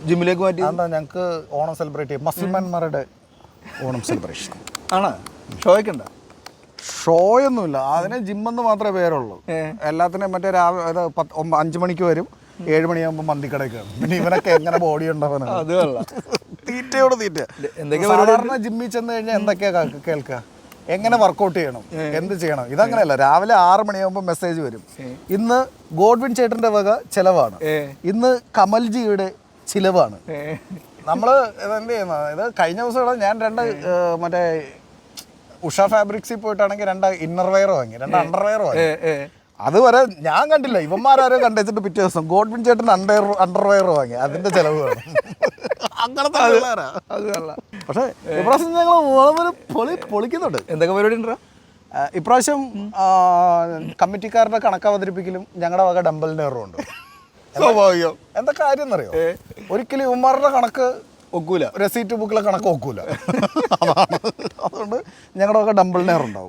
ജിമ്മിലേക്ക് മാറ്റി? എന്താ ഞങ്ങൾക്ക് ഓണം സെലിബ്രേറ്റ് ചെയ്യും, മസിൽമാൻമാരുടെ ഓണം സെലിബ്രേഷൻ ആണ്. ഷോയൊക്കെ ഉണ്ടോ? ഷോയൊന്നുമില്ല, അതിന് ജിമ്മെന്ന് മാത്രമേ പേരുള്ളൂ. എല്ലാത്തിനും മറ്റേ രാവിലെ 5 മണിക്ക് വരും, 7 മണിയാകുമ്പോൾ മന്തിക്കടയിൽ കയറും. പിന്നെ ഇവനൊക്കെ എങ്ങനെ ബോഡി ഉണ്ടാവാനാണ്? അത് കൊള്ളാം. തീറ്റയോട് തീറ്റ. സാധാരണ ജിമ്മിൽ ചെന്ന് കഴിഞ്ഞാൽ എന്തൊക്കെയാ കേൾക്കുക, എങ്ങനെ വർക്കൗട്ട് ചെയ്യണം, എന്ത് ചെയ്യണം, ഇതങ്ങനെയല്ല. രാവിലെ 6 മണിയാകുമ്പോൾ മെസ്സേജ് വരും, ഇന്ന് ഗോഡ്വിൻ ചേട്ടൻ്റെ വക ചിലവാണ്, ഇന്ന് കമൽജിയുടെ ചിലവാണ്. നമ്മൾ ഇതെന്ത് ചെയ്യുന്നത്, ഇത് കഴിഞ്ഞ ദിവസം ഞാൻ 2 മറ്റേ ഉഷ ഫാബ്രിക്സിൽ പോയിട്ടാണെങ്കിൽ 2 ഇന്നർ വെയർ വാങ്ങി, 2 അണ്ടർവെയർ വാങ്ങി. അതുവരെ ഞാൻ കണ്ടില്ല, ഇവന്മാരോ കണ്ടുവച്ചിട്ട് പിറ്റേ ദിവസം ഗോഡ്വിൻ ചേട്ടൻ അണ്ടർവെയർ വാങ്ങി, അതിന്റെ ചെലവ് വേണം. അങ്ങനത്തെ പക്ഷെ ഇപ്രാവശ്യം ഞങ്ങൾ പൊളിക്കുന്നുണ്ട്. എന്തൊക്കെ പരിപാടി ഉണ്ടോ ഇപ്രാവശ്യം? കമ്മിറ്റിക്കാരുടെ കണക്ക് അവതരിപ്പിക്കലും ഞങ്ങളുടെ വക ഡംബലിന്റെ ഉണ്ട്. സ്വാഭാവികം. എന്താ കാര്യം എന്നറിയോ, ഒരിക്കലും ഇവന്മാരുടെ കണക്ക് ഒക്കൂല, റെസീറ്റ് ബുക്കിലെ കണക്ക് ഒക്കൂല. അതാണ്. അതുകൊണ്ട് ഞങ്ങളുടെ വക ഡംബിൾ നെയർ ഉണ്ടാവും.